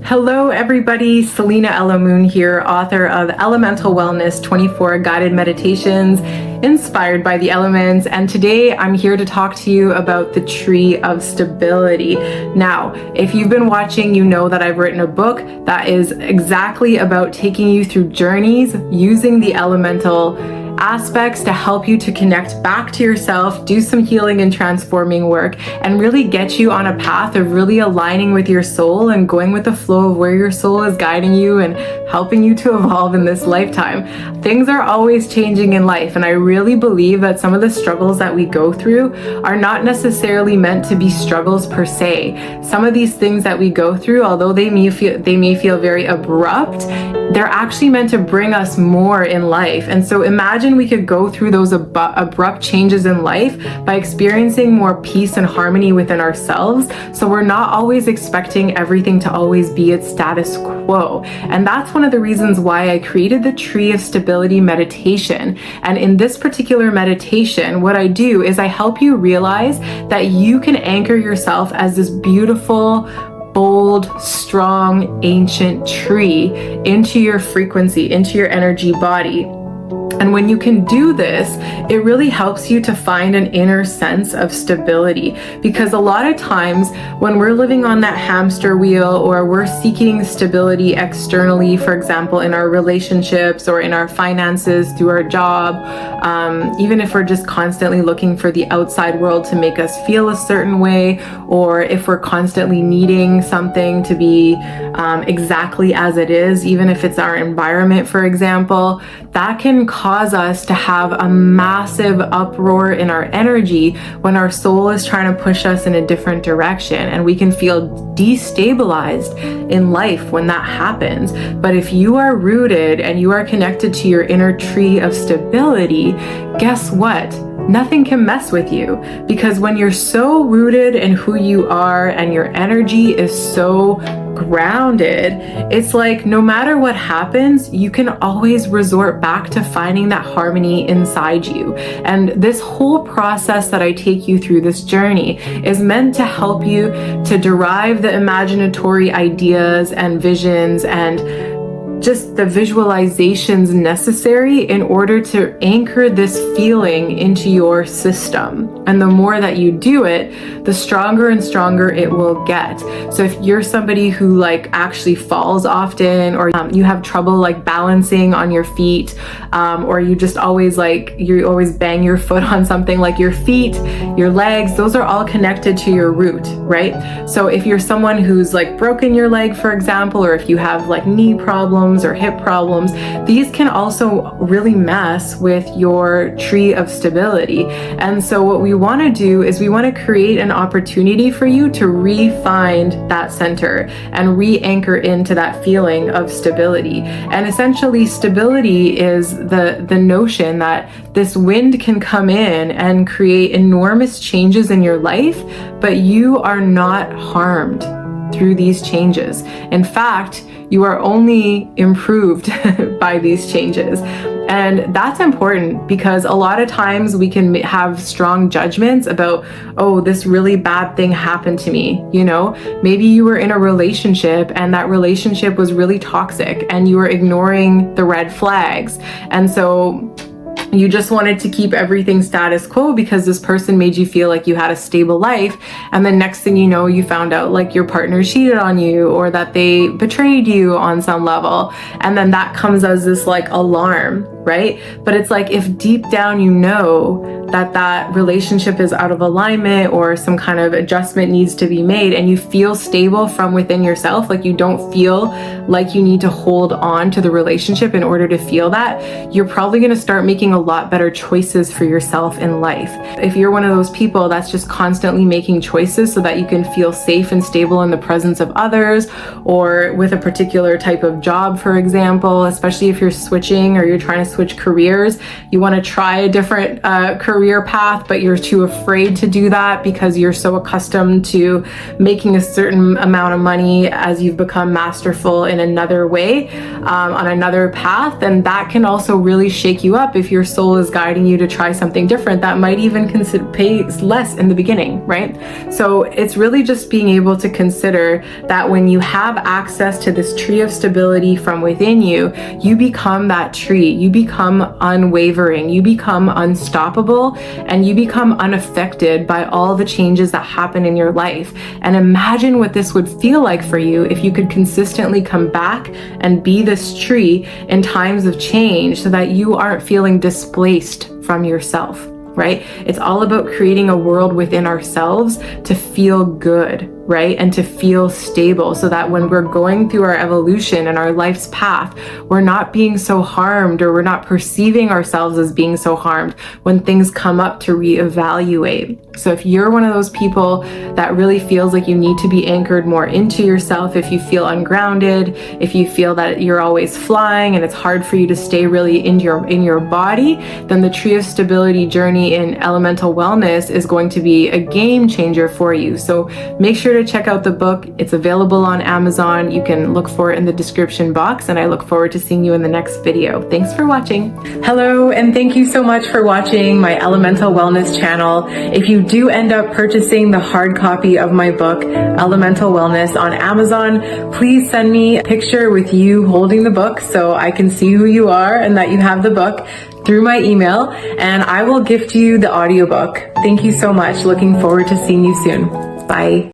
Hello everybody, Selena Elamoon here, author of Elemental Wellness 24 Guided Meditations inspired by the elements, and today I'm here to talk to you about the Tree of Stability. Now, if you've been watching, you know that I've written a book that is exactly about taking you through journeys using the elemental aspects to help you to connect back to yourself, do some healing and transforming work, and really get you on a path of really aligning with your soul and going with the flow of where your soul is guiding you and helping you to evolve in this lifetime. Things are always changing in life, and I really believe that some of the struggles that we go through are not necessarily meant to be struggles per se. Some of these things that we go through, although they may feel very abrupt, they're actually meant to bring us more in life. And so imagine we could go through those abrupt changes in life by experiencing more peace and harmony within ourselves, so we're not always expecting everything to always be its status quo. And that's one of the reasons why I created the Tree of Stability meditation. And in this particular meditation, what I do is I help you realize that you can anchor yourself as this beautiful, bold, strong, ancient tree into your frequency, into your energy body. And when you can do this, it really helps you to find an inner sense of stability, because a lot of times when we're living on that hamster wheel, or we're seeking stability externally, for example, in our relationships or in our finances through our job, even if we're just constantly looking for the outside world to make us feel a certain way, or if we're constantly needing something to be exactly as it is, even if it's our environment, for example, that can cause us to have a massive uproar in our energy when our soul is trying to push us in a different direction, and we can feel destabilized in life when that happens. But if you are rooted and you are connected to your inner tree of stability, guess what? Nothing can mess with you, because when you're so rooted in who you are and your energy is so grounded, it's like no matter what happens, you can always resort back to finding that harmony inside you. And this whole process that I take you through, this journey, is meant to help you to derive the imaginatory ideas and visions and just the visualizations necessary in order to anchor this feeling into your system. And the more that you do it, the stronger and stronger it will get. So if you're somebody who actually falls often, or you have trouble balancing on your feet, or you just always you always bang your foot on something, like your feet, your legs, those are all connected to your root, right? So if you're someone who's broken your leg, for example, or if you have knee problems or hip problems, these can also really mess with your tree of stability. And so what we want to do is we want to create an opportunity for you to re-find that center and re-anchor into that feeling of stability. And essentially, stability is the notion that this wind can come in and create enormous changes in your life, but you are not harmed through these changes. In fact, you are only improved by these changes. And that's important, because a lot of times we can have strong judgments about, oh, this really bad thing happened to me. Maybe you were in a relationship and that relationship was really toxic and you were ignoring the red flags. And so you just wanted to keep everything status quo because this person made you feel like you had a stable life. And then next thing you know, you found out your partner cheated on you, or that they betrayed you on some level. And then that comes as this alarm, right? But it's if deep down you know that relationship is out of alignment, or some kind of adjustment needs to be made, and you feel stable from within yourself, you don't feel like you need to hold on to the relationship in order to feel that, you're probably going to start making a lot better choices for yourself in life. If you're one of those people that's just constantly making choices so that you can feel safe and stable in the presence of others, or with a particular type of job, for example, especially if you're switching or you're trying to switch careers. You want to try a different career path, but you're too afraid to do that because you're so accustomed to making a certain amount of money as you've become masterful in another way, on another path. And that can also really shake you up if your soul is guiding you to try something different that might even pay less in the beginning, right? So it's really just being able to consider that when you have access to this tree of stability from within you, you become that tree. You become unwavering, you become unstoppable, and you become unaffected by all the changes that happen in your life. And imagine what this would feel like for you if you could consistently come back and be this tree in times of change so that you aren't feeling displaced from yourself, right? It's all about creating a world within ourselves to feel good, right? And to feel stable so that when we're going through our evolution and our life's path, we're not being so harmed, or we're not perceiving ourselves as being so harmed when things come up to reevaluate. So if you're one of those people that really feels like you need to be anchored more into yourself, if you feel ungrounded, if you feel that you're always flying and it's hard for you to stay really in your body, then the Tree of Stability journey in elemental wellness is going to be a game changer for you. So make sure to check out the book. It's available on Amazon. You can look for it in the description box, and I look forward to seeing you in the next video. Thanks for watching. Hello, and thank you so much for watching my Elemental Wellness channel. If you do end up purchasing the hard copy of my book, Elemental Wellness, on Amazon, please send me a picture with you holding the book so I can see who you are and that you have the book through my email, and I will gift you the audiobook. Thank you so much. Looking forward to seeing you soon. Bye.